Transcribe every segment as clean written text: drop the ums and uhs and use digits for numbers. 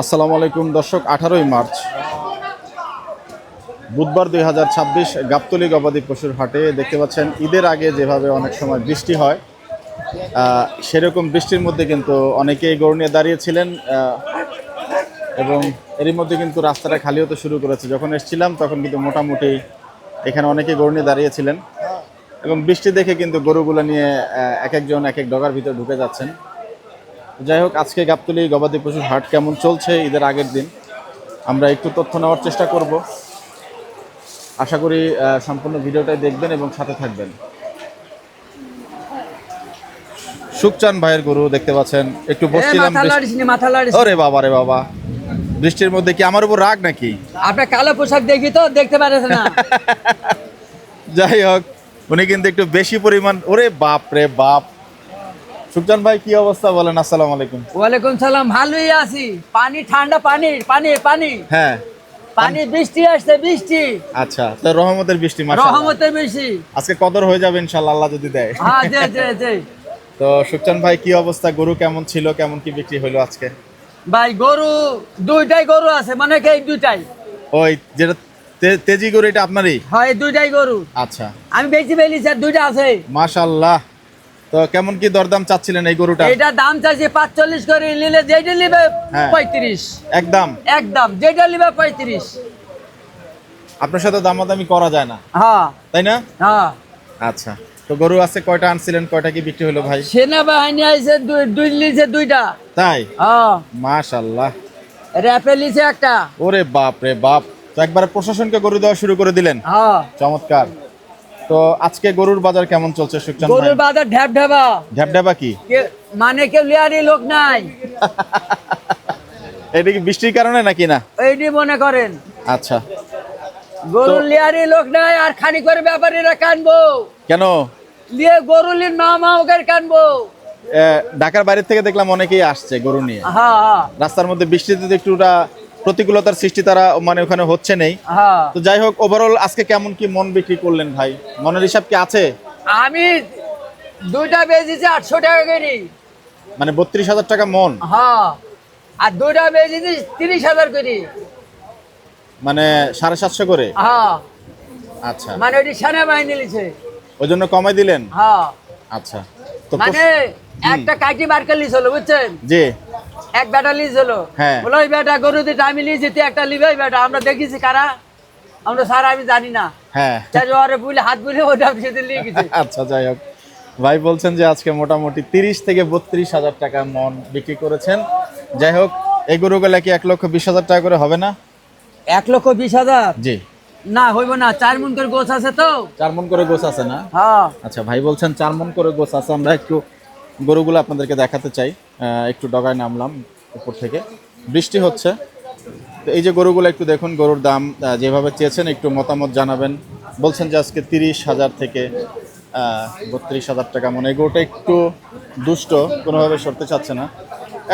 আসসালামু আলাইকুম দর্শক, 18ই মার্চ বুধবার 2026 গাবতলী গবাদি পশুর হাটে দেখতে পাচ্ছেন ঈদের আগে যেভাবে অনেক সময় বৃষ্টি হয় সেরকম বৃষ্টির মধ্যে কিন্তু অনেকেই গরু নিয়ে দাঁড়িয়েছিলেন এবং এরই মধ্যে কিন্তু রাস্তাটা খালি হতে শুরু করেছে। যখন এসেছিলাম তখন কিন্তু মোটামুটি এখানে অনেকেই গরু নিয়ে দাঁড়িয়েছিলেন এবং বৃষ্টি দেখে কিন্তু গরুগুলো নিয়ে এক একজন এক এক ডগার ভিতরে ঢুকে যাচ্ছেন। যাই হোক, আজকে গাবতলী গবাদি পশুর হাট কেমন চলছে ঈদের আগের দিন আমরা একটু তথ্য নেওয়ার চেষ্টা করব। আশা করি সম্পূর্ণ ভিডিওটাই দেখবেন এবং সাথে থাকবেন। সুখচান ভাইয়ের গরু দেখতে পাচ্ছেন, একটু বসছিলাম। ওরে বাবা রে বাবা, বৃষ্টির মধ্যে কি আমার উপর রাগ নাকি? আপনার কালো পোশাক দেখি তো দেখতে পারেন না। যাই হোক, উনি কিন্তু একটু বেশি পরিমাণ। ওরে বাপ রে বাপ, সুখচান ভাই কি অবস্থা বলেন? আসসালামু আলাইকুম। ওয়ালাইকুম সালাম, ভালোই আছি। পানি ঠান্ডা, পানি পানি পানি হ্যাঁ, পানি বৃষ্টি আসছে, বৃষ্টি। আচ্ছা, তো রহমতের বৃষ্টি, মাশাআল্লাহ রহমতের বৃষ্টি। আজকে কদর হয়ে যাবে ইনশাআল্লাহ, আল্লাহ যদি দেয়। হ্যাঁ, জি জি জি। তো সুখচান ভাই কি অবস্থা, গরু কেমন ছিল, কেমন কি বিক্রি হলো আজকে? ভাই গরু দুইটাই গরু আছে, মানে কি দুইটাই। ওই যেটা তেজি গরু, এটা আপনারই? হয়, দুইটাই গরু। আচ্ছা, আমি বেশি বেলি স্যার, দুইটা আছে। মাশাআল্লাহ। তো কেমন কি দরদাম চাচ্ছিলেন এই গরুটা? এটা দাম চাইছি 45 করে, নিলে যেটা নিবে 35। একদম একদম, যেটা নিবে 35। আপনার সাথে দামাদামি করা যায় না, হ্যাঁ তাই না? হ্যাঁ। আচ্ছা, তো গরু আছে কয়টা আনছিলেন, কয়টা কি বিক্রি হলো ভাই? সেনাবাহিনী আইছে দুই লিছে, দুইটা। তাই? হ্যাঁ, মাশাআল্লাহ। র্যাপে লিছে একটা। ওরে বাপ রে বাপ, তো একবার প্রশাসনকে গরু দেওয়া শুরু করে দিলেন। হ্যাঁ, চমৎকার। তো আজকে গরুর বাজার কেমন চলছে সুখচান ভাই? গরুর বাজার ঢ্যাপ ঢাবা। ঢ্যাবঢ্যাবা কি মানে কেউ লিয়ারি লোক নাই। এটা কি বৃষ্টির কারণে নাকি? না, এইটি মনে করেন। আচ্ছা, গরু লিয়ারি লোক নাই, আর খানি করে ব্যাপারীরা কানবো কেন? লিয়ে গরু লিন মা ওকে কানবো। ঢাকার বাইরে থেকে দেখলাম অনেকেই আসছে গরু নিয়ে। হ্যাঁ হ্যাঁ রাস্তার মধ্যে বৃষ্টিতে একটু প্রতিকূলতার সৃষ্টি তারা মানে ওখানে হচ্ছে নেই। হ্যাঁ। তো যাই হোক, ওভারঅল আজকে কেমন কি মন বিক্রি করলেন ভাই? মনের হিসাব কি আছে? আমি দুইটা বেচেছি 800 টাকা করে। মানে 32,000 টাকা মন? হ্যাঁ, আর দুইটা বেচেছি 30,000 করে। মানে 750 করে? হ্যাঁ, আচ্ছা, মানে ওইটি সেনাবাহিনী লিছে, ওই জন্য কমাই দিলেন? হ্যাঁ। আচ্ছা, তো মানে একটা কাটি বারকা লিস হলো, বুঝছেন? জি, এক বেটা লিজ হলো। হ্যাঁ। বলো ওই বেটা গরু দিতে আমি লিজি, তুই একটা লিবে। ওই বেটা আমরা দেখেছি কারা, আমরা স্যার আমি জানি না। হ্যাঁ। ওরে বুঝলে হাত বুঝলে ওটা সেদিন লিয়ে গেছে। আচ্ছা, যাই হোক, ভাই বলছেন যে আজকে মোটামুটি 30 থেকে 32,000 টাকা মন বিক্রি করেছেন। যাই হোক, এই গরুগুলা কি 1,20,000 টাকা করে হবে না? 1,20,000? জি, না হইব না, 4 মণ করে গোছ আছে তো। 4 মণ করে গোছ আছে না? হ্যাঁ। আচ্ছা, ভাই বলছেন 4 মণ করে গোছ আছে। আমরা একটু গরুগুলো আপনাদেরকে দেখাতে চাই। একটু ডগায় নামলাম উপর থেকে, বৃষ্টি হচ্ছে। তো এই যে গরুগুলো একটু দেখুন, গরুর দাম যেভাবে চেয়েছেন একটু মতামত জানাবেন। বলছেন যে আজকে 30,000 থেকে 32,000 টাকা মনে। এই গরুটা একটু দুষ্ট, কোনোভাবে সরতে চাচ্ছে না,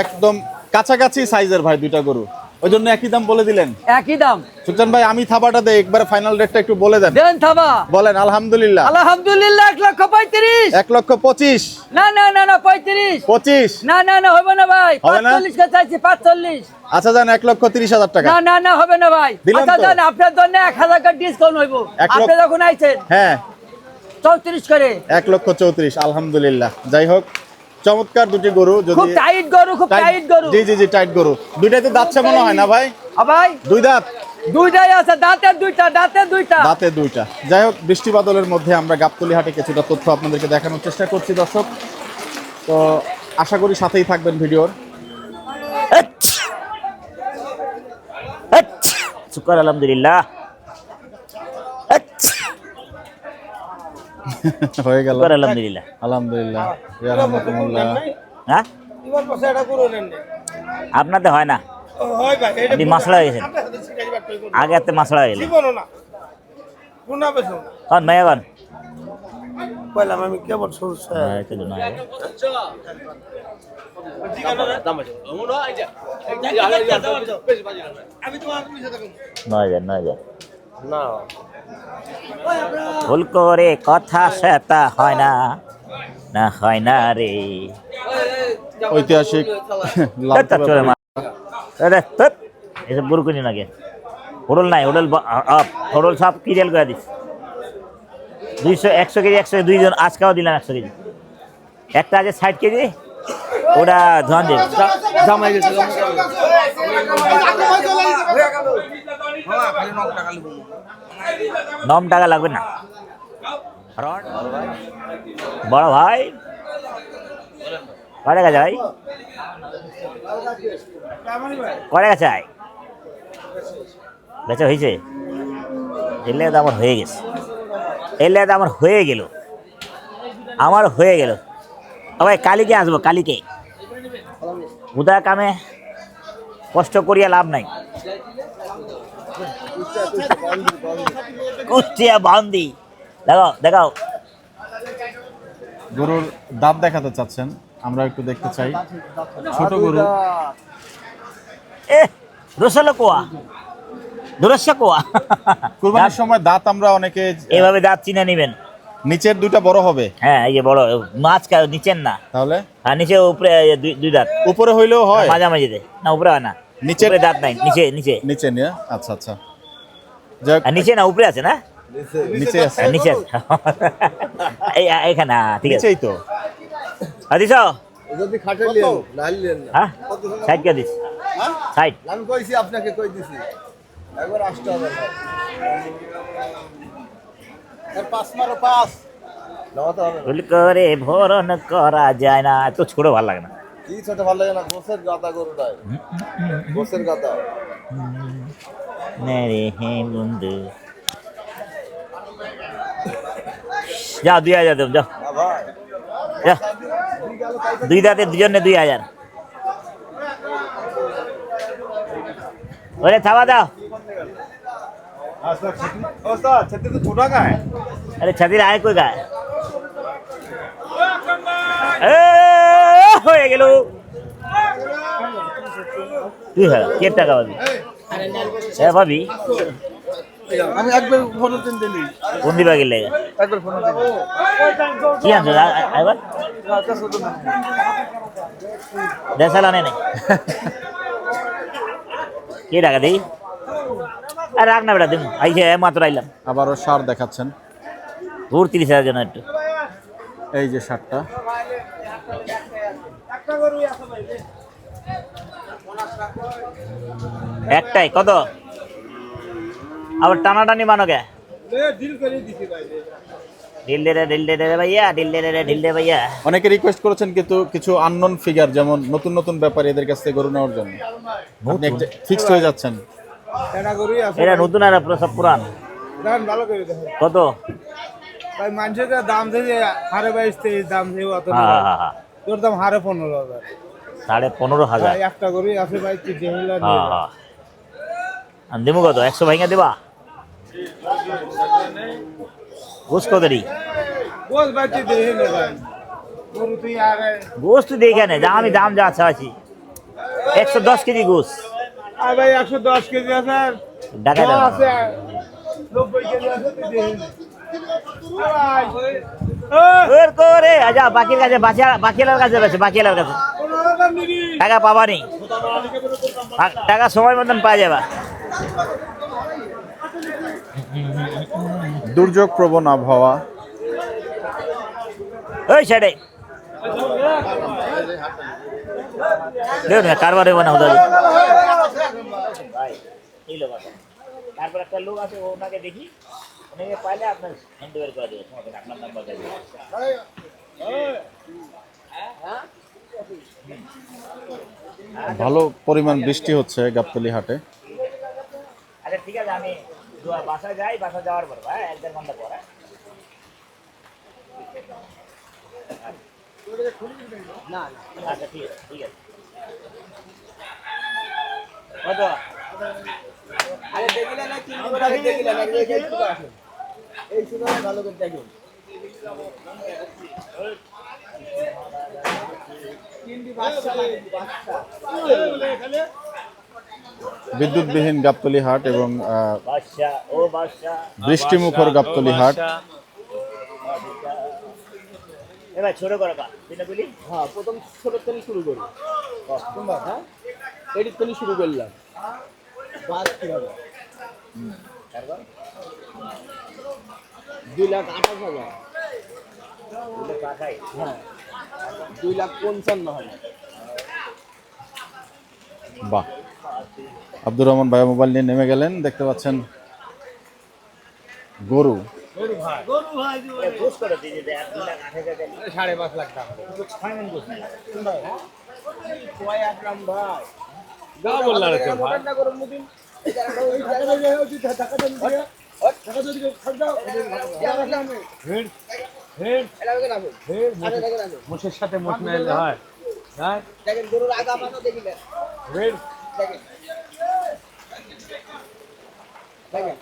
একদম কাছাকাছি সাইজের ভাই দুইটা গরু, ওই জন্য একই দাম বলে দিলেন। একই দাম। সুলতান ভাই, আমি থাবাটা দেই, একবার ফাইনাল রেটটা একটু বলে দেন। দেন থাবা। বলেন। আলহামদুলিল্লাহ। আলহামদুলিল্লাহ 1,35,000। 1,25,000? না না না না, 35। 25? না না না, হবে না ভাই। হবে না? 45 কে চাইছি, 45। আচ্ছা, যান 1,30,000 টাকা। না না না, হবে না ভাই। দিলাম আচ্ছা তো। জান, আপনার জন্য 1,000 টাকা ডিসকাউন্ট হইব। 1 আপনি যখন আইছেন। হ্যাঁ, 34 করে। 1,34,000। আলহামদুলিল্লাহ। যাই হোক, চমৎকার দুটি গরু। খুব টাইট গরু, খুব টাইট গরু। জি জি জি, টাইট গরু। দুইটাই তো দাঁতছে মনে হয় না ভাই? ভাই দুই দাঁত? দুইটাই আছে, দাঁতে দুইটা, দাঁতে দুইটা। দাঁতে দুইটা। যাই হোক, বৃষ্টি বাদলের মধ্যে আমরা গাবতলী হাটে কিছুটা তথ্য আপনাদেরকে দেখানোর চেষ্টা করছি দর্শক। তো আশা করি সাথেই থাকবেন ভিডিওর। শুকর আলহামদুলিল্লাহ। হয়ে গেল, শুকর আলহামদুলিল্লাহ। আলহামদুলিল্লাহ, ইয়া রাহমাতুল্লাহ। হ্যাঁ, আপনাদের হয় না? আপনি মাসলা হয়ে গেছেন, আগে এত মাসলা হয়ে গেলেন। কন ভাইয়া কন আমি কেবল ভুল করে কথা সেটা হয় না, না হয় না রে। ঐতিহাসিক লাল ধ্যাৎ, তার চলে মা। ধ্যাৎ, এসব গরু কিনি নাকি? হোটেল নাই, হোটেল হোটেল সব কিরিয়াল করে দিস। 100 কেজি 100 দুইজন আজকাও দিলাম 100 কেজি। একটা আছে 60 কেজি, ওটা ধোয়ান দেবে। জামাই গেছে নম টাকা লাগবে না। রড বড় ভাই কয় টাকা যায়? কয় টাকা চাই? বেচা হয়েছে? এলে তো আমার হয়ে গেছে, এলে তো আমার হয়ে গেল, আমার হয়ে গেল। ভাই কালিকে আসবো, কালিকে। উদয় কামে কষ্ট করিয়া লাভ নাই। কুষ্টিয়া বান্দি দেখাও দেখাও। গরুর দাঁত দেখাতে চাচ্ছেন, আমরা একটু দেখতে চাই। ছোট গরু, এ রসলো কোয়া, দুরস্য কোয়া। কুরবানির সময় দাঁত আমরা অনেকে এইভাবে দাঁত চিনে নিবেন। নিচের দুইটা বড় হবে, হ্যাঁ এই যে বড় মাছ নিচের না, তাহলে আর নিচে উপরে দুই দাঁত। উপরে হইলেও হয়, মাঝামাঝিতে না, উপরে হয় না, নিচে উপরে দাঁত নাই, নিচে নিচে নিচে নিয়ে। আচ্ছা আচ্ছা, যাক, আর নিচে না উপরে আছে না, নিচে আছে, আর নিচে আছে। এই এখানে ঠিক আছে। নিচেই তো। দিছ যদি খাটাইলেন নাইলেন না হ্যাঁ, সাইড কে দিস, সাইড। আমি কইছি আপনাকে কই দিছি একবার আসতে হবে ভাই আর পাস মারো পাস লাগাতে হবে ভুল করে ভরণ করা যায় না, এত ছোট ভালো লাগে না। কি ছোট ভালো লাগে না গোসের গাদা গরুটাই গোসের গাদা রে হে বন্ধু, যাও 2000 দেব, যাও না ভাই যা। দুই দাঁতে দুজনে 2000। ওরে থাবা দাও। ওস্তাদ ছেতে তো ছোটা গায় अरे छातीर आए कोई गाय হয়ে গেল। তুই হ্যাঁ কে টাকা পাবি? হ্যাঁ ভাবি আমি একবার ফোন দিলি কোন দিবা গেলে একবার ফোন দিলি কি আনছো এবার? দেশালানে নাই কে টাকা দেই? আর রাখ না বেটা, দিন আইছে মাত্র আইলাম। আবারও সার দেখাচ্ছেন, ঘুর 30,000 জন একটু। এই যে সারটা, একটাই কত? আবার টানাটানি মানো কে? ঢিল দে রে ভাইয়া, ঢিল দে ভাইয়া। অনেকে রিকোয়েস্ট করেছেন কিন্তু কিছু আননোন ফিগার, যেমন নতুন নতুন ব্যাপারী, এদের কাছ থেকে গরু নেওয়ার জন্য আপনি ফিক্সড হয়ে যাচ্ছেন। এটা গরুই আছে এটা নতুন আর সব পুরান। দাম ভালো করে দেখো কত? ভাই মানুষের দাম দিয়ে হারে 22-23 দাম দিয়ে অত হ্যাঁ হ্যাঁ হ্যাঁ, তোর দাম হারে 15,000 15,500। ভাই একটা গরুই আছে ভাই তুই জেহিলা হ্যাঁ হ্যাঁ, আর দেবো কত? 100 ভাইঙ্গা দেবা? গোস কত রি? বল ভাই তুই দেহিলে ভাই গরু তুই আরে গোস তুই দেখে নে, যা আমি দাম যা আছে 110 কেজি গোস। আর ভাই 110 কেজি আছে ঢাকা দাম আছে 90 কেজি আছে তুই দেহিলে ভাই বের করে আজা বাকির কাছে, বাকিলার কাছে বেছে, বাকিলার কাছে টাকা পাবা নি, টাকা সময় মতন পাওয়া যাবে। দুর্যোগ প্রবণ আবহাওয়া, ওই সাইডে দেখুন কারবার হবে না ওদের। তারপর একটা লোক আছে, ওনাকে দেখি, ওনাকে পাইলে আপনার হ্যান্ড ওভার করে দেবে, আপনার নাম্বার দেবে। ভালো পরিমাণ বৃষ্টি হচ্ছে গাবতলী হাটে। আচ্ছা ঠিক আছে, আমি বাসা যাই, বাসা যাওয়ার পর ভাই 1-1.5 ঘন্টা পর। না আচ্ছা ঠিক আছে, ঠিক আছে। কত? আরে দেখিলা না কি করে দেখিলা না এই কি আছে এই সুন্দর ভালো করে দেখো তিনটি বাচ্চা বিদ্যুৎবিহীন গাবতলী হাট এবং বাদশা ও বাদশা, বৃষ্টিমুখর গাবতলী হাট। এবার ছোট করো পা তিনটা বলি হ্যাঁ প্রথম ছোট থেকে শুরু করি হ্যাঁ এটির থেকে শুরু করলাম বাস কি হবে তারপর 2,28,000 দুটো পা খাই হ্যাঁ 2,55,000 বাহ, আব্দুর রহমান ভাই মোবাইল নিয়ে নেমে গেলেন। দেখতে পাচ্ছেন গরু। ঘুষ করে দিয়ে দেয় 2,28,000 5.5 লাখ টাকা ফাইনাল ঘুষ নেই কয় আকরাম ভাই গা বললা রে ভাই না করুন মুদিন মোষের সাথে মোষ নাইলে হয় হ্যাঁ দেখেন গরুর আগা মানো দেখিলেন দেখেন দেখেন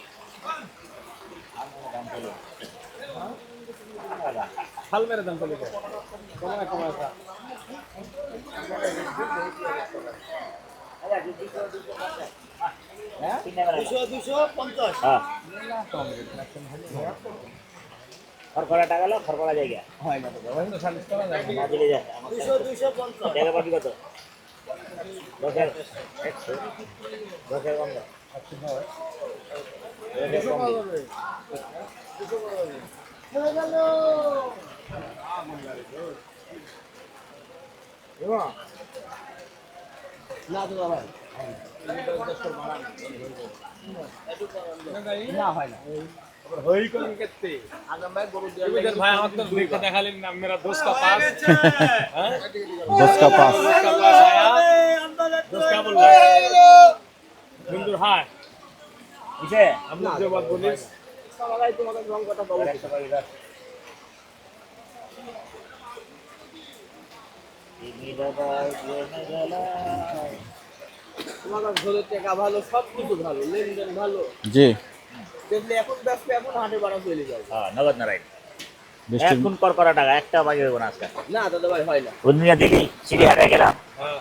হাল মেরে দাম চলে যায় কমা হ্যাঁ 250 হ্যাঁ খরখরা টাকা লো খরখরা জায়গা হয় না তো না দিলে যায় 250 টাকা বাকি কত 10,000 10,000 বন্ধ না তো ভাই না হয় না হই কোন কেতে আগাম ভাই গরু ইবেদের ভাই আমার তো দেখে দেখালেন না মেরা दोस्त का पास हां দশ কা পাঁচ। दोस्त का पास आया दोस्त क्या बोल रहा है बंधु हाय কিসে हम लोग जो बात बोले সবাই তোমাদের রং কথা বলো তোমাদের ধরে টাকা ভালো সব কিছু ভালো লেনদেন ভালো জি, দেখলে এখন ব্যবসা এখন হাটে বাড়া চলে যায় হ্যাঁ নগদ নারায়ণ বৃষ্টি এখন করকরা টাকা একটা বাকি হইব না আজকে না দাদা ভাই হয় না দুনিয়া দেখি চিড়িয়াখানায় গেলাম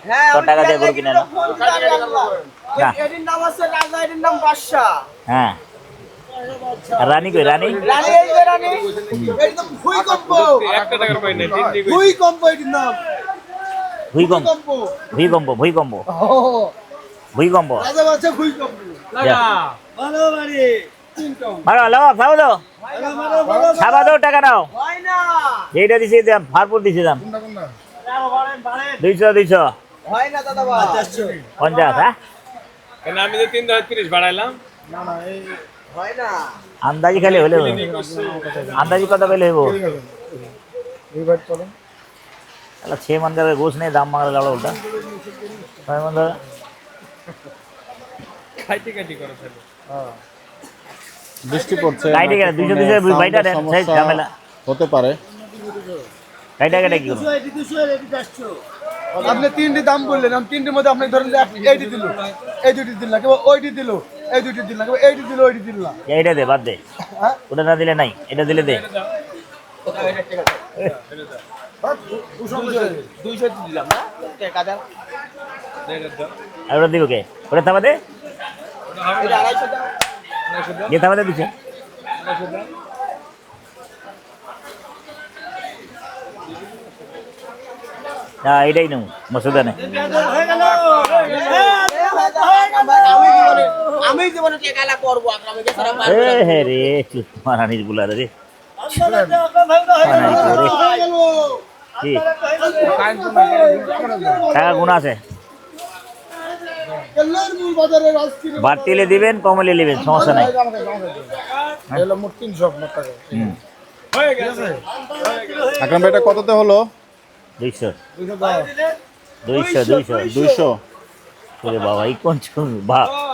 হ্যাঁ কত টাকা দিয়ে গরু কিনে এলো? না। এটির নাম আছে রাজা এটির নাম বাদশা হ্যাঁ আর রানী কই রানী রানী এই যে রানী একদম ভূমিকম্প একটা টাকার পাই না তিন দিকে ভূমিকম্প এটির নাম ভূমিকম্প ভূমিকম্প ভূমিকম্প ভূমিকম্প রাজা বাদশা ভূমিকম্প যা। ভালো বাড়ি তিনটম মারো লাও খাবো দাও খাবা দাও টাকা নাও হয় না এইটা দিছি দাম ফারপুর দিছি দাম 200 হয় না দাদা ভাই 50 হ্যাঁ কেন আমি যে 3,30 বাড়াইলাম হয় না আন্দাজি খালি হলে হবে। আন্দাজি কত পেলে হইব তাহলে 6 মান যাবে গোস নেই দাম মারা লাড়ো ওটা 6 মান যাবে খাইতে খাইতে করে ফেলে বৃষ্টি পড়ছে, গাড়ি গেলে 200 বাইটা দেন, সেই সমস্যা ঝামেলা। হতে পারে। গাড়িটা কেটে কি করবো আপনি তিনটি দাম বললেন, আমি তিনটির মধ্যে আপনি ধরেন যে এইটি দিল, এই দুটি দিল না, কেবল ওইটি দিল, এই দুটি দিল না, কেবল এইটি দিল, ওইটি দিল না। এইটা দে বাদ দে হ্যাঁ? ওটা না দিলে নাই এটা দিলে দে 200 দিলাম না টাকা দাও আর ওটা দিব কে ওটা থাবা দে এটা 250 দাও যে থাবা দে দিছে হ্যাঁ এটাই নেব মসুদা নেই আমি জীবনে টাকা করবো আপনাকে সারা এ হে রে চুপ মারানির বুলারে রে কি টাকা গুণ আছে কেল্লার মূল বাজারে রাজকির বাড়তিলে দিবেন কমলে নেবেন সমস্যা নাই এলো মোট 300 মোট টাকা। হুম হয়ে গেছে আকরাম ভাই, এটা কততে হলো? 200 200 দাও। 200 ওরে বাবা এই কোন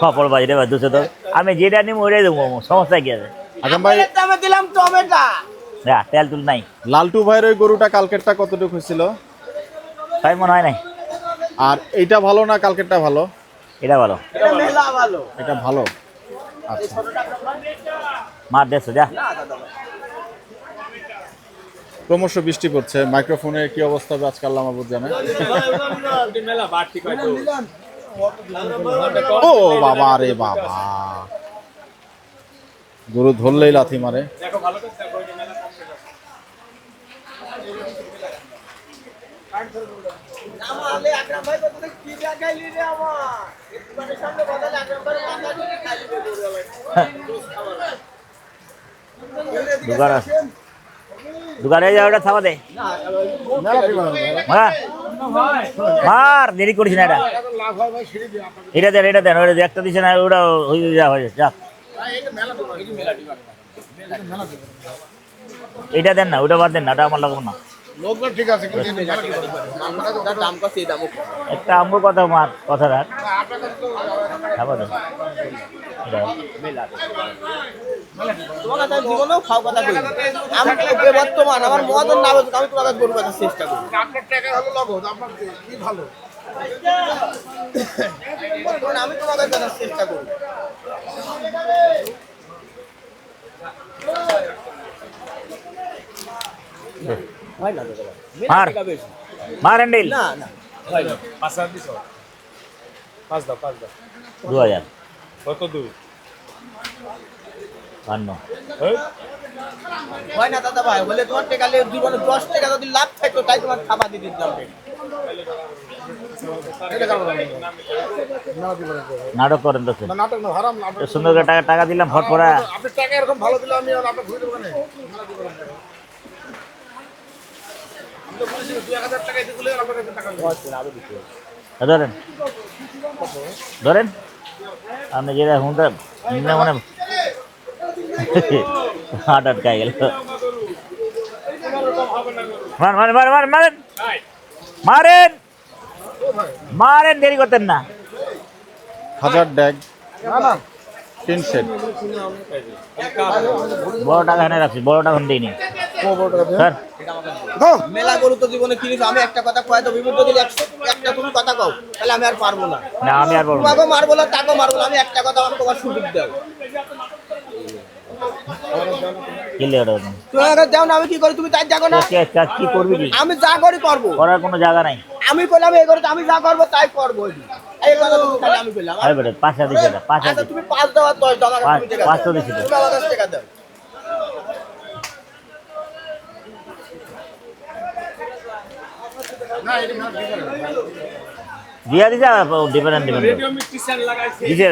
পাপড় বাজরে বা 200 দাও আমি যেটা নিব ওইটাই দেবো সমস্যা কি আছে আকরাম ভাই, দামে দিলাম টমেটো না তেল তুল নাই লালটু ভাইয়ের ওই গরুটা কালকেরটা কতটুকু হয়েছিল? তাই মনে হয় নাই আর এইটা ভালো না কালকেরটা ভালো? এটা ভালো এটা মেলা ভালো এটা ভালো। আচ্ছা, মার 150 যা ক্রমশ বৃষ্টি পড়ছে। মাইক্রোফোনের কি অবস্থা হবে আজকে আল্লাহ মাহবুব জানে। মেলা বাড়তি কয় তো ও বাবা রে বাবা, গরু ধরলেই লাথি মারে। দেখো ভালো করে দেখো মেলা কম আমালে আকরাম ভাই কত কি দেখাইলি রে আমার দোকানের সামনে বদলে আকরাম ভাই মাথা দিয়ে খালি দে দোকান আছে। দোকানে যা ওটা থামা দে মার দেরি করিস না এটা দেন এটা দেন ওটা একটা দিছে না ওটা হয়ে যা হয়ে যা এটা দেন না ওটা বাদ দেন না ওটা আমার লাগবে না লোকজন ঠিক আছে কিন্তু দাম কত এই দাম একটা আমগো কথা মার কথা রাখ খাবার দেন তোমার কাছে জীবনেও খাও কথা কই আমি বর্তমান আমার মদন না আমি তোমার কাছে গরু বাজার চেষ্টা করি আপনার টাকা হলো নগদ আপনার কি ভালো বর্তমানে আমি তোমার কাছে জানার চেষ্টা করি হয় না তো মার মার হ্যান্ডেল না না পাঁচ হাজার দিছো পাঁচ দাও 2000 কত দুই 52 হয় না দাদা ভাই বলে তোমার টাকা লে জীবনে 10 টাকা যদি লাভ থাকতো তাই তোমার খাবার দিয়ে দিতাম নাটক করেন তো নাটক না হারাম না তো সুন্দর করে টাকা টাকা দিলাম ফটফরা আপনি টাকা এরকম ভালো দিলে আমি আর আপনার ঘুরে দেবো না আমি তো বলেছি 2000 টাকা দিতে গেলে আপনার কাছে টাকা নেই ধরেন ধরেন আপনি যেটা হুঁটা নিম্নে মানে হাট আটকায় গেল মার মার মার মার মারেন মারেন মারেন দেরি করতেন না হাজার ড্যাগ না না টিন শেড বড় টাকা এনে রাখছি বড় টাকা দিইনি স্যার মেলা গরু তো জীবনে কিনেছি আমি একটা কথা কয় তো বিপদ দিলে একটা তুমি কথা কও তাহলে আমি আর পারবো না না আমি আর বলবো না। তোমাকে মারবো না তাকে মারবো না আমি একটা কথা আমি তোমার সুযোগ দাও কিনলে ওটা ওটা। তুমি আমাকে দাও না আমি কি করি তুমি তাই জাগো না কি করবি কি আমি যা করি করবো করার কোনো জায়গা নাই আমি বললাম এই গরুতে আমি যা করবো তাই করবো এই কথা তুমি খালি আমি বললাম আরে বেটা 5000 দিছে এটা 5000 আচ্ছা তুমি 5 দাও আর 10 দাও আমার পাঁচ- তুমি টাকা পাঁচ তো দাও দিছি তো। তুমি আমার কাছে টাকা দাও না এটা না ঠিক আছে দিয়া দিছে ডিফারেন্ট রেডিও মিক্সচার লাগাইছে দিছে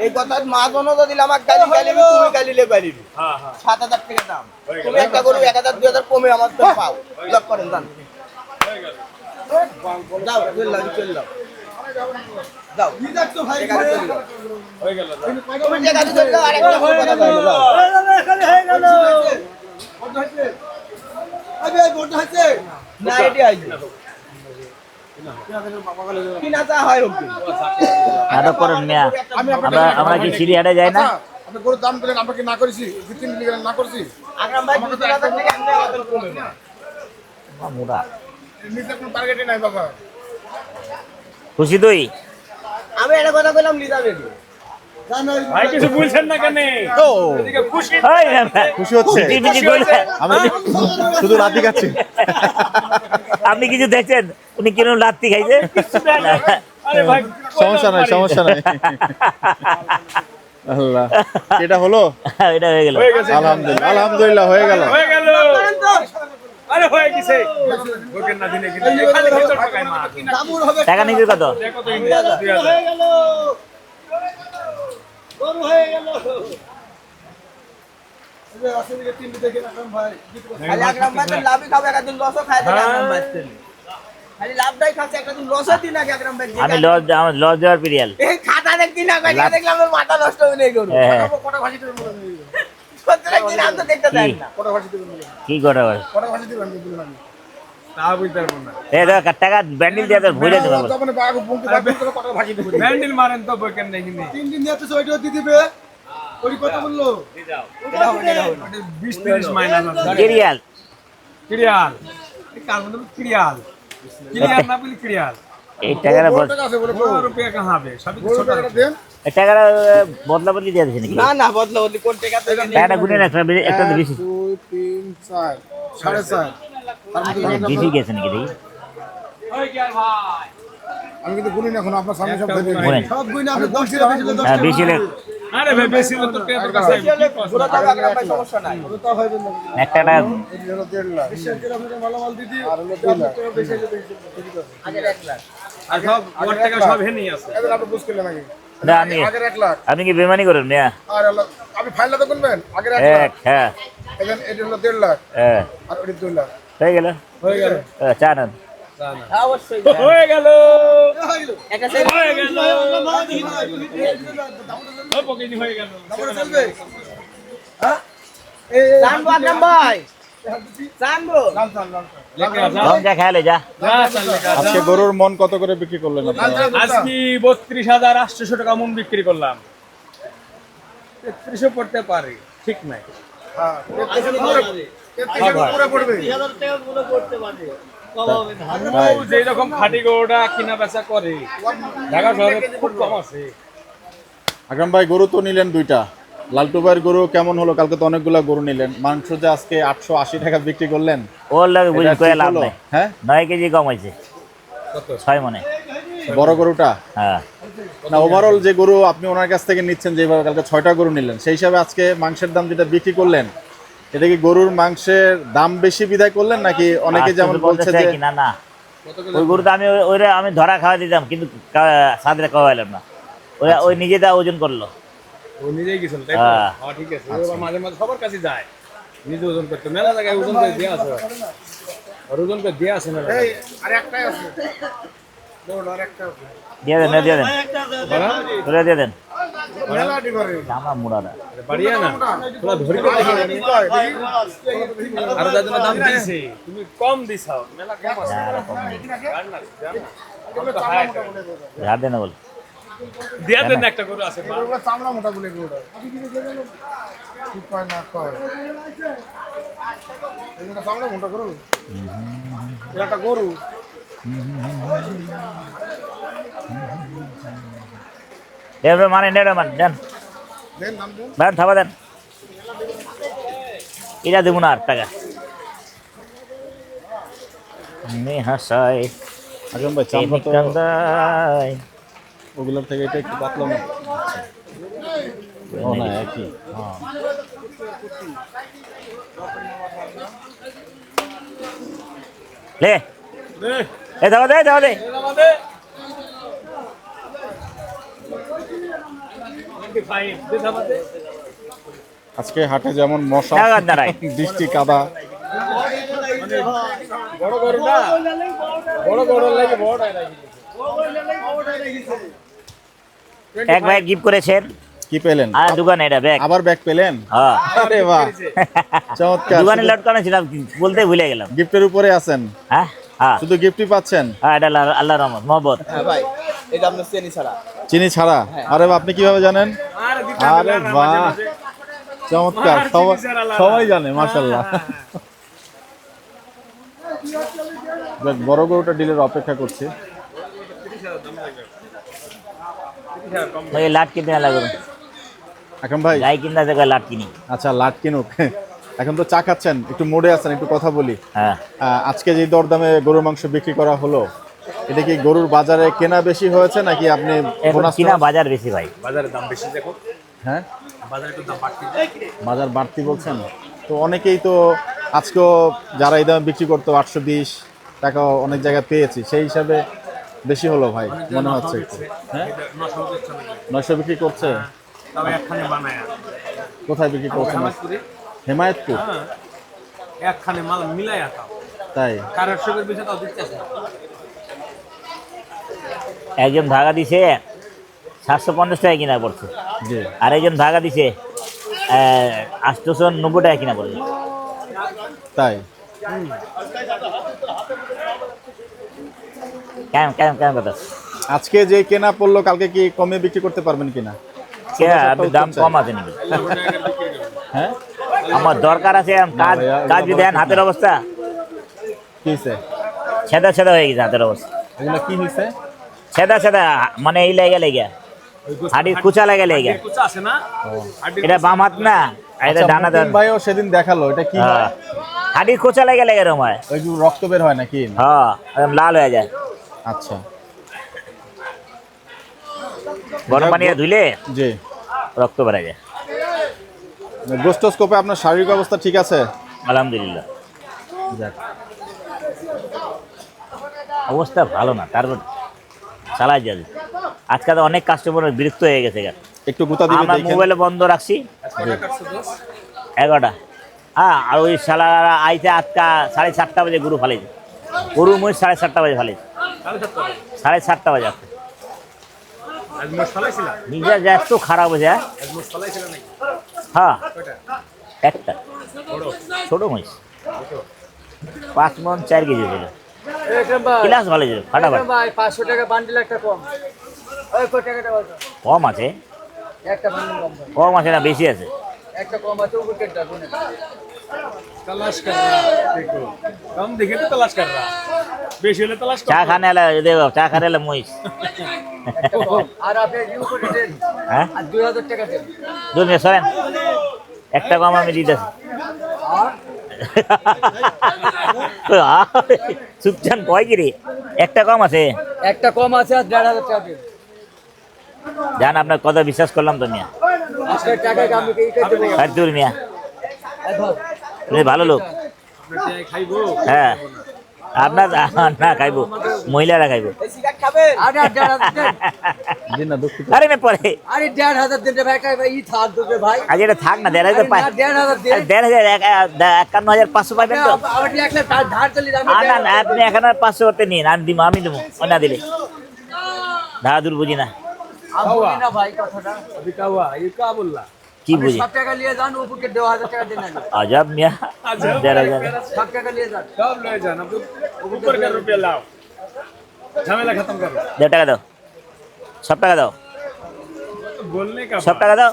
এই কথা মা জনও তো দিলাম আমার গালি গালি তুমি গালি লে গালি হ্যাঁ হ্যাঁ 7000 টাকা দাম তুমি একটা গরু 1000 2000 কমে আমার তো পাও লাভ করেন দান দাও চল দাও দাও কি দেখছো ভাই হয়ে গেল তুমি টাকা দিছো দাও আর একটা কথা বলো দাও হয়ে গেল কত হইছে আবে বড় হইছে না এটি আইছে কি না তা হয় ওকে নাটক করেন মিয়া আমি আমরা আমরা কি সিঁড়ি হাটে যাই না আপনি গরুর দাম দিলেন আপনাকে না করেছি 2-3 মিলি না করেছি আকরাম ভাই 2000 টাকা আপনি আমাদের কমে না মোটা নিজের কোনো টার্গেটই নাই বাবা খুশি তুই আমি একটা কথা বললাম লিদা বেবি ভাই কিছু বলছেন না কেন ও এদিকে খুশি ওই না, খুশি হচ্ছে পিটি পিটি করলে। আমি শুধু রাতি খাচ্ছি আপনি কিছু দেখছেন উনি কিরকম লাত্তি খাইছে আরে ভাই সমস্যা নাই সমস্যা নাই আল্লাহ এটা হলো এটা হয়ে গেল হয়ে গেছে আলহামদুলিল্লাহ আলহামদুলিল্লাহ হয়ে গেল হয়ে গেল আরে হয়ে গেছে ওকে না দিনে কিন্তু খালি ভিতর টাকায় মার দামুর হবে টাকা নিবি কত দেখো তো ইন্ডিয়া 2000 হয়ে গেল গরু হয়ে গেল খালি আকরাম ভাই তো লাভই খাবে একদিন লসও খায় দেবে আকরাম ভাই খালি লাভটাই খাচ্ছে একদিন লসও দিন না আকরাম ভাই আমি লজ দেওয়ার পিরিয়াল এই খাতা দেখি না কই দেখলাম আমার মাথা নষ্ট হয়ে নেই গরু হ্যাঁ কটা ভাজি দিবেন বলেন সত্যি কি নাম তো দেখতে দেন না কটা ভাজি দিবেন বলেন কি করে আবার কটা ভাজি দিবেন বলেন আমি তা বুঝতে পারবো না এই দেখ টাকা ব্যান্ডেল দিয়ে তোর ভুলে দেবো আপনি বাগু বুমকে ভাজি করে কটা ভাজি দিবেন ব্যান্ডেল মারেন তো বই কেন দেখি নি 3 দিন দিতে ওইটাও দিয়ে দিবে ওই কত বললো এটা হবে না 20 30 মাইনাস আছে পিরিয়াল ক্রিয়াল এই কাল মানে ক্রিয়াল ক্রিয়াল না বলি ক্রিয়াল এই টাকাটা কত টাকা আছে বলে 15 रुपया कहां पे सभी গরু छोटा টাকাটা দেন এই টাকাটা বদলা বদলি দিয়ে দিছে নাকি না না বদলা বদলি কোন টাকা থেকে টাকাটা গুনে রাখ একটা তো বেশি 2 3 4 4.5 তার মধ্যে বেশি গেছে নাকি দেখি ওই কি আর ভাই আমি কিন্তু গুনি না এখন আপনার সামনে সব ভেবে গুনেন। সব গুনি আপনি 10 টাকা বেশি হ্যাঁ বেশি হলে আরে ভাই বেশি হলে তো টেয়া তোর কাছে আইবো। পুরো টাকা আকরাম ভাই সমস্যা নাই তা হইবে না একটা টাকা এটি হলো 1.5 লাখ বিশ্বাস করে আপনাদের মালামাল দিদি আর হলো 2 লাখ বেশি হলে আগের 1 লাখ আর সব ওর টাকা সব হেনেই আছে। এদের আপনি বুঝ করলেন আগে না, আমি আগের 1 লাখ আপনি কি বেমানি করেন মিয়া? আর হলো আপনি ফাইলটা তো করবেন আগের 1 লাখ হ্যাঁ এখন এটি হলো 1.5 লাখ হ্যাঁ আর ওটি 2 লাখ হয়ে গেল। হয়ে গেল। চা নেন। অবশ্যই হয়ে গেল। একটা সেট হয়ে গেল। ও পকেনি হয়ে গেল। তারপরে চলবে জানবো আকরাম ভাই জানবো লঙ্কা খেয়ালে যা। যা চাললে যা। আজকে গরুর মন কত করে বিক্রি করলেন আপনারা? আজকে 32,800 টাকা মন বিক্রি করলাম। 3300 পড়তে পারে, ঠিক নাই। হ্যাঁ পুরো পড়বে ও যে রকম খাঁটি গরুটা কিনা বেচা করে ঢাকা শহরে খুব কম আছে। আকরাম ভাই গরু তো নিলেন 2টা, লালটু ভাইয়ের গরু কেমন হলো? কালকে তো অনেকগুলা গরু নিলেন, মাংস যে আজকে 880 টাকা বিক্রি করলেন, ওর লাগে বুঝি এটা কয়ে ঠিক লাভ হলো? নাই। হ্যাঁ 9 কেজি কম হয়েছে, কত? 6 মনে। বড় গরুটা হ্যাঁ না, ওভারঅল যে গরু আপনি ওনার কাছ থেকে নিচ্ছেন, যেভাবে কালকে 6টা গরু নিলেন, সেই হিসাবে আজকে মাংসের দাম যেটা বিক্রি করলেন, এটা কি গরুর মাংসের দাম বেশি বিধায় করলেন, নাকি অনেকে যেমন বলছে যে না না ওই গরুটা আমি ওইটা আমি ধরা খাওয়া দিতাম, কিন্তু সাদরে খাওয়াইলাম না। ওই নিজেটা ওজন করলো। ও নিজেই গেছিল তাই তো? হ্যাঁ। হ্যাঁ ঠিক আছে। ও মাঝে মাঝে সবার কাছে যায়, নিজে ওজন করতে। মেলা জায়গায় ওজন করে দেয়া আছে, আর ওজন করে দেয়া আছে মেলা এই জায়গায়। আর একটাই আছে বড় আর একটা আছে দিয়ে দেন দিয়ে দেন ওরা দিয়ে দেন। মেলাটি করে আমার মুড়াটা আরে বাড়িয়া না, তোরা ধরি করে দেখি। আর যার জন্য দাম দিয়েছে তুমি কম দিছাও, মেলা কম আছে। আর না, জান না। আমি তো হাই একটা। হাত দেন বল। দিয়া দেন না, একটা গরু আছে। ওগুলো চামড়া মোটা বলে গরুটা ঠিক পায় না কয় এটা চামড়া মোটা গরু এটা একটা গরু এবার মানে নেড়ে মান দেন দেন নাম দেন দেন থাবা দেন। এটা দেবো না আর টাকা। আমি হাসাই আকরাম ভাই চামড়া তো কান্দাই। ওগুলোর থেকে এটা একটু পাতলা না? ও না, একই। হ্যাঁ লে দে, এ দাও দে দাও দে। দে আমাদে। 25 দে আমাদে। আজকে হাটে যেমন মশা, টাকা দাঁড়ায়। বৃষ্টি, কাদা, বড় গরুটা, বড় গরু লাগে বড়টাই লাগে। এক ভাই গিফট করেছেন কি পেলেন? আর দোকানে এটা ব্যাগ। আবার ব্যাগ পেলেন? হ্যাঁ আরে বাহ, চমৎকার। দোকানে লটকানো ছিল, বলতে ভুলে গেলাম। গিফটের উপরে আছেন, হ্যাঁ হ্যাঁ শুধু গিফটই পাচ্ছেন? হ্যাঁ এটা আল্লাহ রহমত মহব্বত। হ্যাঁ ভাই এটা আপনার চেনি ছাড়া চিনি ছাড়া? আরে বাহ, আপনি কিভাবে জানেন? আর দিতে আরে বাহ, চমৎকার। সবাই সবাই জানে, মাশাআল্লাহ। যাক, বড় গরুটা ডিলের অপেক্ষা করছি। ওই লাট কিনতে না লাগবে, আকরাম ভাই, গাই কিনতে আছে লাট কিনি। আচ্ছা লাট কিনুক। এখন তো চা খাচ্ছেন, একটু মোড়ে আছেন, একটু কথা বলি। হ্যাঁ আজকে যে দরদামে গরুর মাংস বিক্রি করা হলো, এটা কি গরুর বাজারে কেনা বেশি হয়েছে, নাকি আপনি এখন বোনাস কিনা বাজার বেশি ভাই। বাজারের দাম বেশি দেখো, হ্যাঁ বাজারে একটু দাম বাড়তি। বাজার বাড়তি বলছেন? তো অনেকেই তো আজকেও যারা এই দামে বিক্রি করতো 820 টাকা অনেক জায়গায় পেয়েছি, সেই হিসাবে বেশি হলো ভাই মনে হচ্ছে একটু। হ্যাঁ 900 বিক্রি করছে? তবে একখানে বানায় কোথায় বিক্রি করছেন? হেমায়েতপুর? হ্যাঁ একখানে মাল মিলাই আতা তাই? কারের সবের বিষয় তাও দিতেছে না। একজন ধাগা দিছে 750 টাকা কিনা পড়ছে, জি। আর একজন ধাগা দিছে 890 টাকা কিনা পড়ছে। তাই? কেমন কেমন কেমন কথা? আজকে যে কেনা পড়লো, কালকে কি কমে বিক্রি করতে পারবেন কিনা? কে আপনি দাম কম আছে নাকি? হ্যাঁ আমার দরকার আছে, কাজ ভাইয়া, কাজ যদি দেন হাতের অবস্থা কি হয়েছে? ছেদা ছেদা হয়ে গেছে হাতের অবস্থা। এগুলো কি হয়েছে? ছেদা ছেদা মানে এই লেগে হাড়ির কুচা লেগে কুচা আছে না, এটা বাম হাত না, আর এটা আচ্ছা, ডানা মতিন ভাইও সেদিন দেখালো, এটা কি হয়? হাড়ির কুচা লেগে এরকম হয়। ওই যে রক্ত বের হয় নাকি? হ্যাঁ একদম লাল হয়ে যায়। আচ্ছা, গরম পানি ধুইলে জি। রক্ত বেড়ে যায়। গোস্টোস্কোপে আপনার শারীরিক অবস্থা ঠিক আছে? আলহামদুলিল্লাহ যাক, অবস্থা ভালো না, তারপর চালাই যাবে। আজকে তো অনেক কাস্টমার বিরক্ত হয়ে গেছে। একটু গুতা দিবে আমরা দেখেন। মোবাইলে বন্ধ রাখছি 11টা। হ্যাঁ, আর ওই শালারা আইতে আটটা 7:30 বাজে গরু ফালাইছে। গরু মই 7:30 বাজে ফালাইছে, 7:30 বাজে আসছে। নিজের যা একটু খারাপ হয়েছে। হ্যাঁ, একটা ছোট মহিষ 5 মণ 4 কেজি ছিল। ক্লাস ভালো ছিল, ফাটাফাটি। ভাই 500 টাকা বান্ডিল একটা কম। ওই কত টাকাটা বলতো? কম আছে, একটা বান্ডিল কম ভাই। কম আছে না বেশি আছে? একটা কম আছে উইকেটটা কোনে। तलाश कर रहा देखो, कम देखे तो तलाश कर रहा, बेशी होले तलाश চা कर খানে এলে দেখো, চা খানে এলে মহিষ। আর আপনি ইউ করে দেন। হ্যাঁ, আর 2000 টাকা দেন। দুনিয়া সরেন, একটা কম আমি দিতেছি। সুপচান কয় কি রে, একটা কম আছে। একটা কম আছে আর 1500 টাকা দেন। জান আপনার কথা বিশ্বাস করলাম তো মিয়া। আজকে টাকা আমি কি করে দেব? ফারদুর মিয়া, এখন তুমি ভালো লোক। रहा खाइबो হ্যাঁ, আপনার না খাইবো, মহিলারা খাইবো। এই সিগারেট খাবেন? আরে 1500 দেন। জি না, দুঃখিত। আরে মে পরে আরে 1500 দেন রে ভাই, ভাই ই থাক দেবে ভাই। আজ এটা থাক না, 1500 আরে পাই। না 1500 দেন। 15,500 পাইবেন তো? আবার 1 লাখ ধার চলি আমি। না না, আপনি এখন 500 করতে নিন, আমি দিব, আমি দেবো। ও না দিলে দাদুর বুঝি না, আমি বলি না ভাই কথাটা। अभी क्या हुआ, ये क्या बोल रहा? কি বুঝি। 7 টাকা নিয়ে যান, উপকে 2000 টাকা দেন না। আজব মিয়া, 15,000 7 টাকা নিয়ে যান। कब ले जाना, तो ऊपर का रुपया लाओ, झमेला खत्म करो। 1.5 টাকা দাও, সব টাকা দাও, तो बोलने का সব টাকা দাও।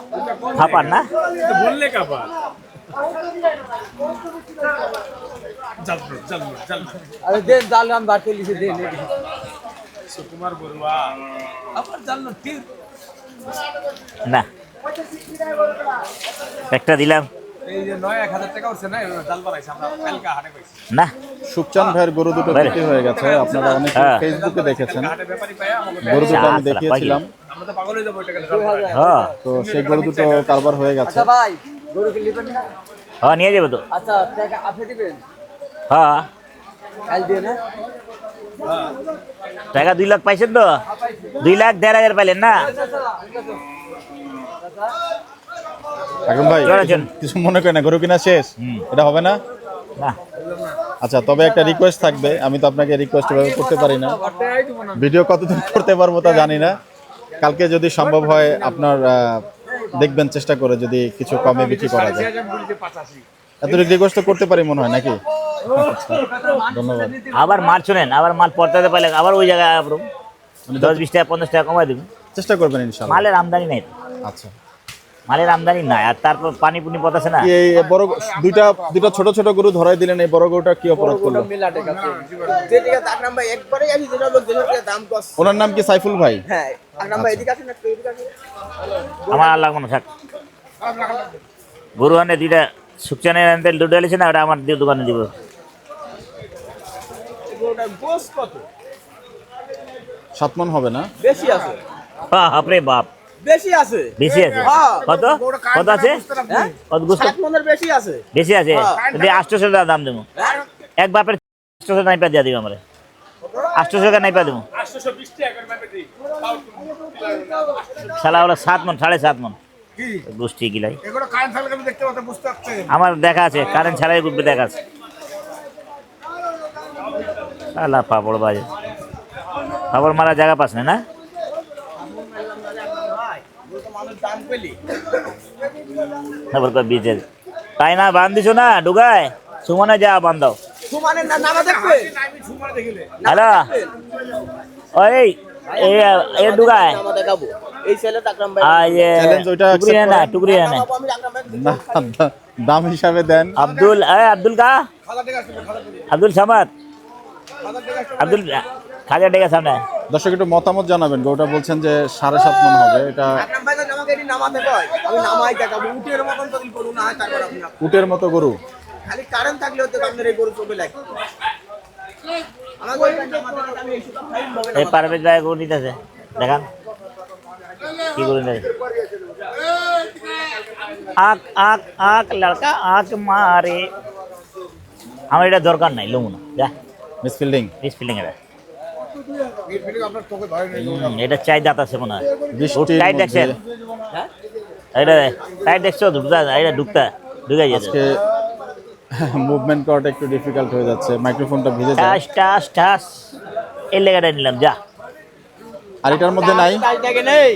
হাপার না, तो बोलने का बात। चल चल चल আরে দেন জাল আমি বার করে লিখে দেন। सुकुमार बोलवा अब चल ना फिर না একটা দিলাম এই যে 9-1000 টাকা উঠছে না, জাল বানাইছে আমরা কালকে হাটে পাইছি। না। সুখচান ভাইয়ের গরু দুটো বাইরে। বিক্রি হয়ে গেছে, আপনারা অনেকে হ্যাঁ। ফেসবুকে দেখেছেন। হাটে ব্যাপারই পায় আমাকে, গরু দুটো আমি আচ্ছা, দেখিয়েছিলাম, আমরা তো পাগল হয়ে যাবো এটা জাল বানাই। হ্যাঁ তো সেই গরু দুটো কারবার হয়ে গেছে। আচ্ছা ভাই, গরু কি নেবেন না? হ্যাঁ, নিয়ে যাবো তো। আচ্ছা টাকা আপনি দিবেন? হ্যাঁ, কাল দিয়ে না? টাকা 2 লাখ পাইছেন তো? 2,10,000 পাইলেন না? এখন ভাই চলো, চলো। কিছু মনে করেন না, গরু কিনা শেষ, এটা হবে না? না, আচ্ছা, তবে একটা রিকোয়েস্ট থাকবে, আমি তো আপনাকে রিকোয়েস্ট এভাবে করতে পারি না। ভিডিও কতদিন করতে পারবো তা জানি না। কালকে যদি সম্ভব হয় আপনার দেখবেন, চেষ্টা করে যদি কিছু কমে বিক্রি করা যায়। এত রিকোয়েস্ট করতে পারি মনে হয় নাকি? আচ্ছা, ধন্যবাদ। আবার মাল শুনেন, আবার মাল পড়তে পারলে আবার ওই জায়গায় আবার 10-20 টাকা 50 টাকা কমাই দেবেন। চেষ্টা করবেন ইনশাআল্লাহ। মালের আমদানি নাই তো। আচ্ছা, মালের আমদানি নাই, আর তারপর পানি পুনি পড়তেছে না। কি এই বড় দুইটা ছোট ছোট গরু ধরাই দিলেন, এই বড় গরুটা কি অপরাধ করলো? মিলা টাকা যে টাকা তার নাম্বার একবারে আমি যেটা বলতে টাকা দাম কস। ওনার নাম কি সাইফুল ভাই? হ্যাঁ আর নাম্বার এদিকে আছে না, একটু এদিকে আছে। আমার আর লাগবে না, থাক। গরু আনে 2টা সুকচানের আনতে দুটো এলেছে না, ওটা আমার দিয়ে দোকানে দিব। ওটা গোস কত? 7 মণ হবে না? বেশি আছে, বাপরে বাপ, বেশি আছে। বেশি আছে। হ্যাঁ। কত কত আছে? হ্যাঁ কত গোস্ত 7 মনের বেশি আছে। বেশি আছে? হ্যাঁ। যদি 800 টাকা দাম দেবো, এক বাপের 800 নাইপা দিয়ে দিব আমরা, 800 টাকা নাইপা দেবো। 820 টাকা করে মাপে দিই। শালা হলো 7 মণ, 7.5 মণ গোষ্ঠী গিলাই। এগুলো কারেন্ট থাকলে আমি দেখতে পাচ্ছি, বুঝতে পারছি। আমার দেখা আছে, কারেন্ট ছাড়াই গ্রুপে দেখা আছে। শালা পাপড় বাজে, পাপড় মারা জায়গা পাস না, না? মানুষ দাম পেলি তারপর কয় বিচে তাই না বান দিছো না ডুগায়, সুমনে যা বান দাও। সুমানের নামা দেখবে। হ্যালো, ওই এই ডুগায় নামা দেখাবো এই ছেলে আকরাম ভাই। চ্যালেঞ্জ ওইটা টুকরি accept না, করেন? টুকরি না। নামাবো আমি আকরাম ভাই। না, দাম হিসাবে দেন। আব্দুল আব্দুল কা আব্দুল সামাদ, আব্দুল খাজা ডেকে সামনে। দর্শক একটু মতামত জানাবেন, গরুটা বলছেন যে 7.5 মণ হবে, এটা আকরাম ভাই যদি আমাকে এটি নামাতে কয় আমি নামাই দেখাবো। উটের মতন যদি গরু না হয় তারপর আপনি উটের মতো গরু। খালি কারেন্ট থাকলে হতো আপনার এই গরু চবে লাগে। আমাকে ওইটা নামাতে কয় আমি এই সুযোগ খাইম ভাবে এই পারভেজ ভাই গরু দিতেছে, দেখান। কি করে নেই আক আক আক লড়কা আক মারে আমার এটা দরকার নাই লমু না যা মিস ফিল্ডিং। মিস ফিল্ডিং এটা চাই দাঁত আছে মনে হয় বৃষ্টির টাইট দেখছেন মধ্যে এটা টাইট দেখছো ঢুকতা এটা ঢুকতা ঢুকাই যাচ্ছে আজকে মুভমেন্ট করাটা একটু ডিফিকাল্ট হয়ে যাচ্ছে, মাইক্রোফোনটা ভিজে যায়। টাস টাস টাস এই লেগাটা নিলাম যা আর এটার মধ্যে নাই, কাজ দেখে নেই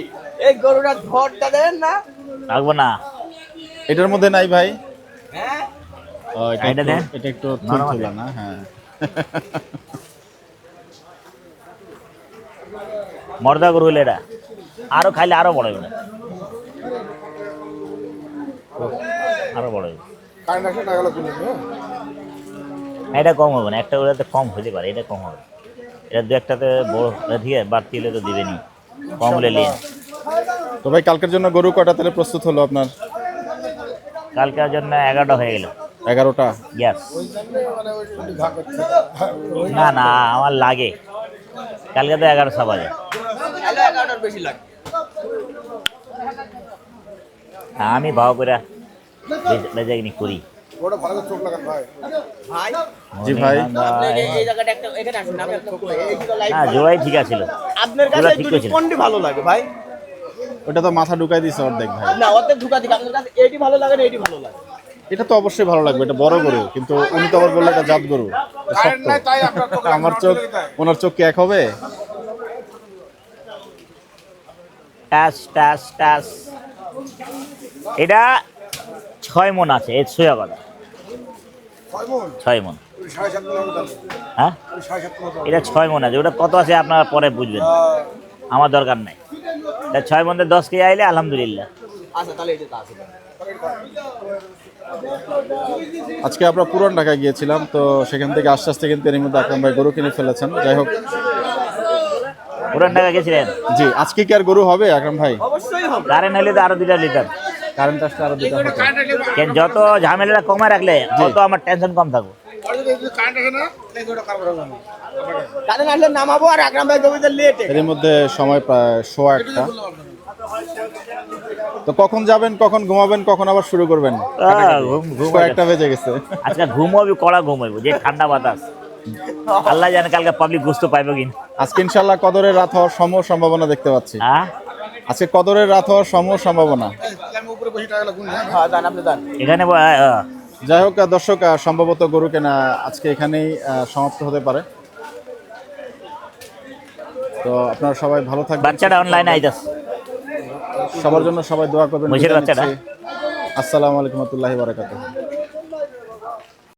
এই গরুটা ধরটা দেন না রাখবো না এটার মধ্যে নাই ভাই। হ্যাঁ ও, এটা এটা একটু- দেন। এটা একটু নরম আছে। তুলতুলা না? হ্যাঁ। মর্দা গরু হলে এটা আরো খাইলে আরো বড় হবে না আরো বড় হবে এটা কম হবে না একটা ওটাতে কম হতে পারে এটা কম হবে এটা দু একটাতে বড় দিয়ে বাড়তি হলে তো দিবেনি কম হলে নিয়ে তো ভাই কালকের জন্য গরু কটা তাহলে প্রস্তুত হলো আপনার? কালকের জন্য 11টা হয়ে গেল 11টা। গ্যাস না না আমার লাগে কালকে তো 11টা বাজে তাহলে 11টার বেশি লাগে আমি ভাও করে বেজাগিনি করি ভাই জি ভাই। আপনি এই জায়গাটা একটা এখানে আসুন আমি একটা এই দুটো লাইভ হ্যাঁ জোড়াই ঠিক আছে আপনার কাছে জোড়া এই ঠিক দুটো করেছিল। কোনটি ভালো লাগে ভাই ওটা তো মাথা ঢুকাই দিছে অর্ধেক ভাই। না ওতে ঢুকা দিকে আপনার কাছে এইটি ভালো লাগে না এইটি ভালো লাগে এটা তো অবশ্যই ভালো লাগবে, এটা বড় গরু, কিন্তু উনি তো আবার বললে এটা জাত গরু, এটা শক্ত। আমার চোখ ওনার চোখ কি এক হবে? টাস টাস টাস এটা 6 মণ আছে এই সোয়া কথা 6 মণ হ্যাঁ এটা 6 মণ আছে ওটা কত আছে আপনারা পরে বুঝবেন আমার দরকার নাই এটা 6 মণে 10 কেজি আইলে আলহামদুলিল্লাহ আচ্ছা তাহলে এটা আছে আজকে আমরা পুরান ঢাকায় গিয়েছিলাম, তো সেখান থেকে আস্তে আস্তে কিন্তু এর মধ্যে আকরাম ভাই গরু কিনে ফেলেছেন। যাই হোক, পুরান ঢাকা গেছিলেন জি আজকে কি আর গরু হবে আকরাম ভাই? অবশ্যই হবে কারেন্ট হলে তো আরো 2টা লিটার কারেন্ট আসলে আরো দুটো হবে। কেন যত ঝামেলাটা কমে রাখলে তত আমার টেনশন কম থাকবে কারণ আসলে নামাবো আর আকরাম ভাই জমিতে লেটে এর মধ্যে সময় প্রায় 1:15। তো কখন যাবেন, কখন ঘুমাবেন, কখন আবার শুরু করবেন? ঘুম 1:00 বেজে গেছে। আজকে ঘুমাবি কড়া ঘুমাইবো যে ঠান্ডা বাতাস আল্লাহ জানে কালকে পাবলিক বুঝতে পাইবো কিনা আজকে ইনশাল্লাহ কদরের রাত হওয়ার সম্ভাবনা দেখতে পাচ্ছি। হ্যাঁ আজকে কদরের রাত হওয়ার সম্ভাবনা। হ্যাঁ দান আপনি দান এখানে যাই হোক দর্শক, সম্ভবত গরু কেনা আজকে এখানেই সমাপ্ত হতে পারে। তো আপনারা সবাই ভালো থাকবেন, বাচ্চাটা অনলাইনে আইতাছে সবার জন্য সবাই দোয়া করবেন। মহিষের বাচ্চাটা। আসসালামু আলাইকুম ওয়া রাহমাতুল্লাহি ওয়া বারাকাতুহু।